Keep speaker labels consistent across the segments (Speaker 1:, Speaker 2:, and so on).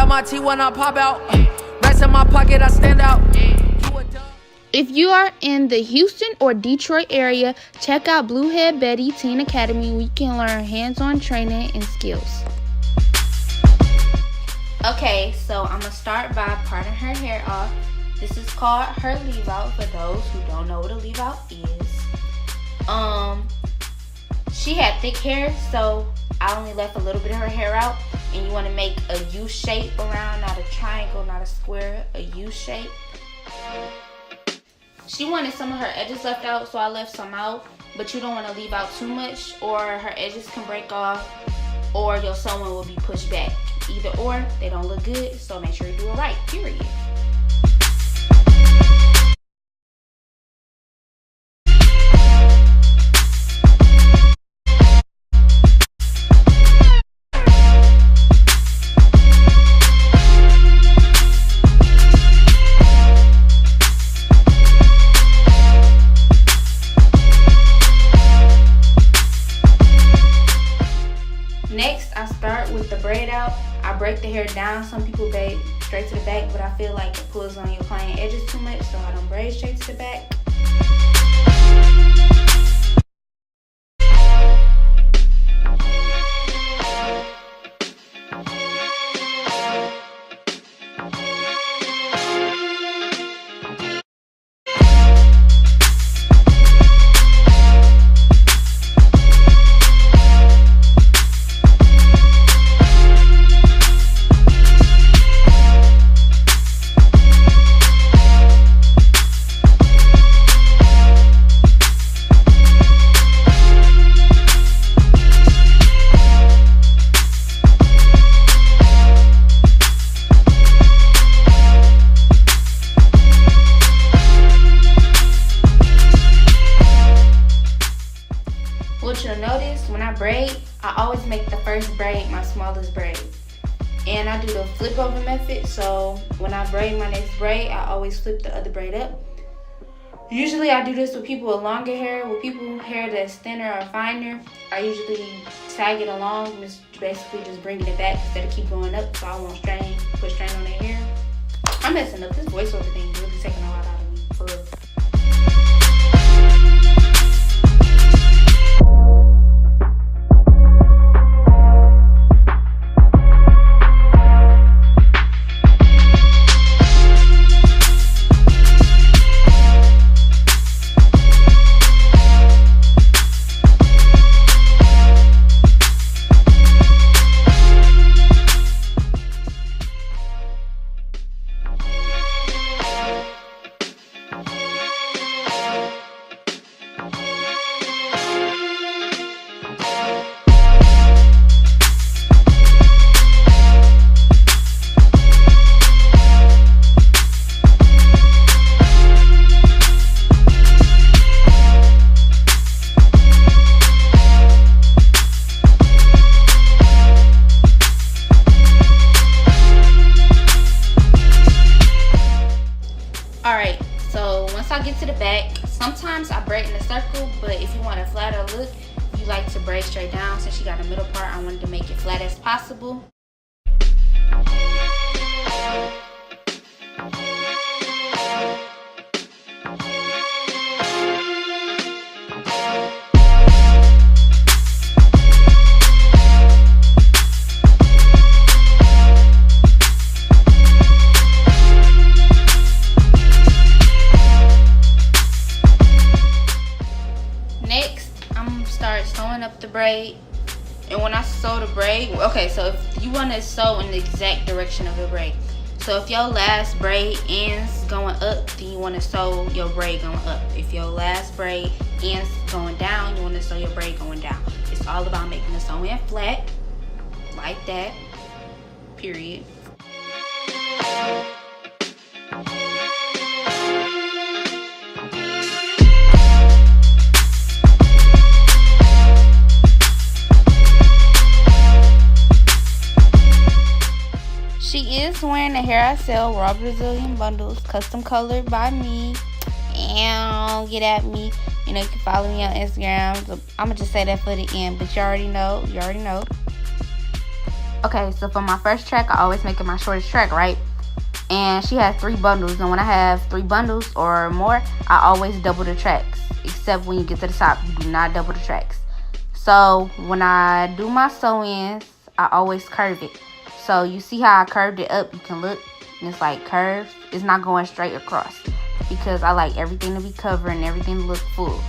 Speaker 1: out my teeth when I pop out. Rest in my pocket, I stand out.
Speaker 2: If you are in the Houston or Detroit area, check out Bluehead Betty Teen Academy where you can learn hands-on training and skills. Okay, so I'm going to start by parting her hair off. This is called her leave out for those who don't know what a leave out is. She had thick hair, so I only left a little bit of her hair out. And you want to make a U shape around, not a triangle, not a square, a U shape. She wanted some of her edges left out, so I left some out. But you don't want to leave out too much, or her edges can break off, or your sewing will be pushed back. Either or, they don't look good, so make sure you do it right, period. Next, I start with the braid out. I break the hair down. Some people braid straight to the back, but I feel like it pulls on your client edges too much, so I don't braid straight to the back. What you'll notice when I braid, I always make the first braid my smallest braid. And I do the flip over method, so when I braid my next braid, I always flip the other braid up. Usually I do this with people with longer hair. With people with hair that's thinner or finer, I usually tag it along, basically just bringing it back instead of keep going up, so I won't put strain on their hair. I'm messing up. This voiceover thing is really taking a lot out of me, for real. Alright, so once I get to the back, sometimes I braid in a circle, but if you want a flatter look, you like to braid straight down. Since you got a middle part, I wanted to make it flat as possible. Sewing up the braid, and when I sew the braid, okay, so if you want to sew in the exact direction of the braid, so if your last braid ends going up, then you want to sew your braid going up. If your last braid ends going down, you want to sew your braid going down. It's all about making the sew-in flat like that, period. She is wearing the hair I sell, raw Brazilian bundles, custom colored by me. And get at me. You know, you can follow me on Instagram. So I'm gonna just say that for the end, but you already know. Okay, so for my first track, I always make it my shortest track, right? And she has 3 bundles, and when I have 3 bundles or more, I always double the tracks. Except when you get to the top, you do not double the tracks. So when I do my sew-ins, I always curve it. So you see how I curved it up? You can look, and it's like curved. It's not going straight across because I like everything to be covered and everything to look full.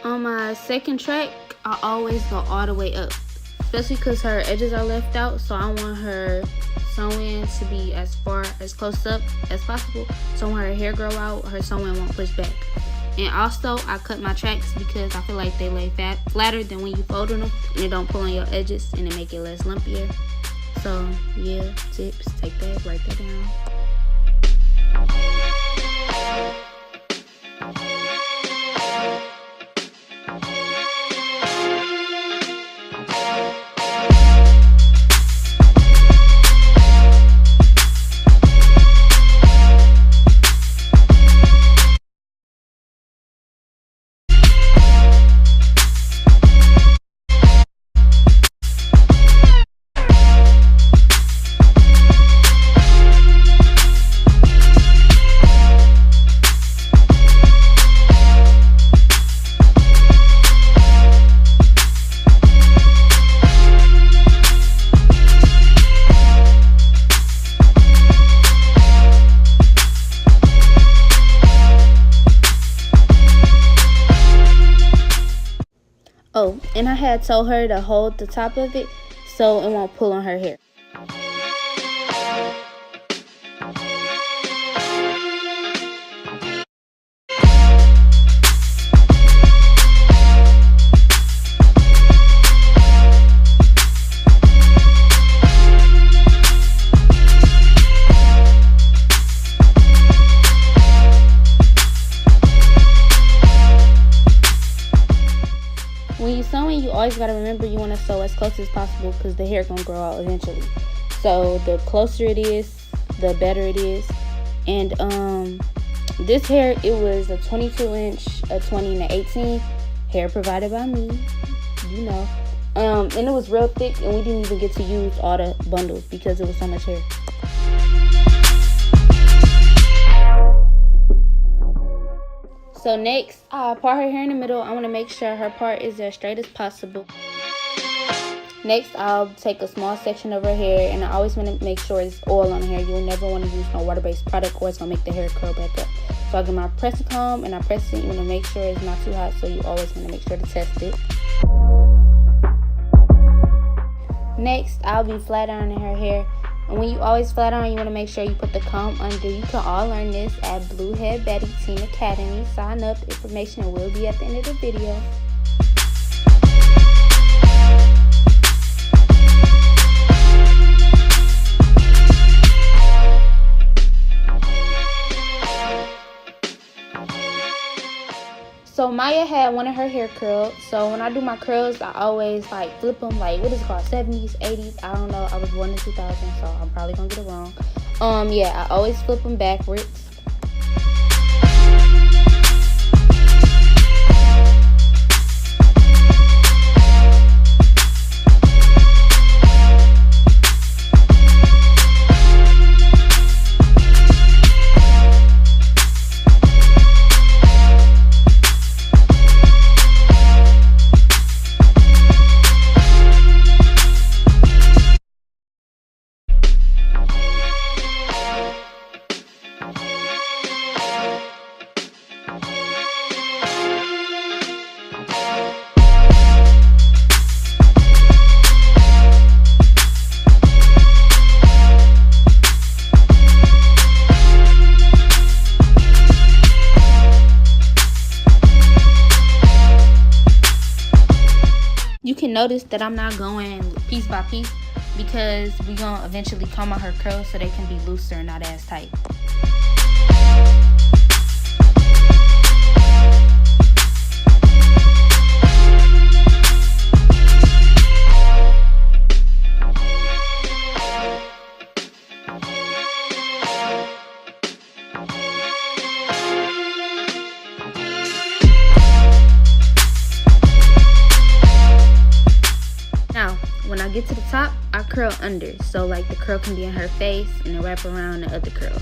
Speaker 2: On my second track, I always go all the way up, especially because her edges are left out, so I want her sew-in to be as close up as possible, so when her hair grow out, her sew-in won't push back. And also, I cut my tracks because I feel like they lay flatter than when you folded them, and it don't pull on your edges, and it make it less lumpier. So, yeah, tips, take that, write that down. Oh, and I had told her to hold the top of it so it won't pull on her hair. When you're sewing, you always gotta remember you want to sew as close as possible because the hair gonna grow out eventually. So the closer it is, the better it is. And this hair, it was a 22-inch, a 20, and an 18. Hair provided by me, you know. And it was real thick, and we didn't even get to use all the bundles because it was so much hair. So next, I part her hair in the middle. I want to make sure her part is as straight as possible. Next, I'll take a small section of her hair, and I always want to make sure it's oil on the hair. You'll never want to use no water-based product, or it's going to make the hair curl back up. So I get my pressing comb, and I press it. You want to make sure it's not too hot, so you always want to make sure to test it. Next, I'll be flat ironing her hair. And when you always flat iron, you want to make sure you put the comb under. You can all learn this at Bluehead Betty Team Academy. Sign up. Information will be at the end of the video. So Maya had one of her hair curled. So when I do my curls, I always like flip them, like what is it called, 70s, 80s? I don't know. I was born in 2000, so I'm probably gonna get it wrong. Yeah, I always flip them backwards. You can notice that I'm not going piece by piece because we're going to eventually comb out her curls so they can be looser and not as tight. get to the top, I curl under. So like the curl can be in her face and then wrap around the other curls.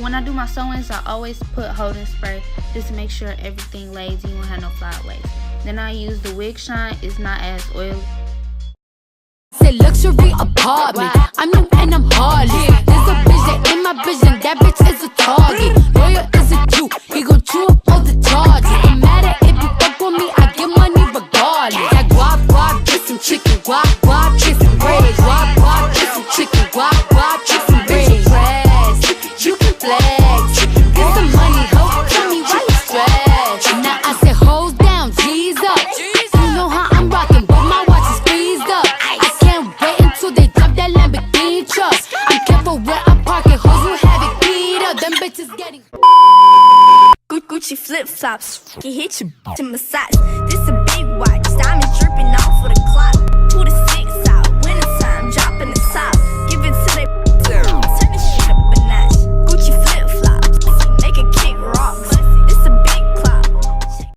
Speaker 2: When I do my sewings, I always put holding spray just to make sure everything lays, you won't have no flyaways. Then I use the wig shine, it's not as oily.
Speaker 3: Say luxury apartment, I'm new and I'm heartless. There's a bitch that ain't my vision, that bitch is a target. Lawyer is a Jew, he gon' chew up all the charges. No matter if you fuck with me, I get money regardless. That guap guap, get some chicken, guap guap, get some braids. Guap guap, get some chicken, guap guap, get some braids. You can flex, get some money, ho, tell me why you stress. Now I said hoes down, G's up. You know how I'm rockin', but my watch is squeezed up. I can't wait until they drop that Lamborghini truck. I'm careful where I park it, hoes will have it beat up. Them bitches getting
Speaker 4: Gucci flip-flops, can hit you to massage. This a big watch, diamonds dripping off for the clock.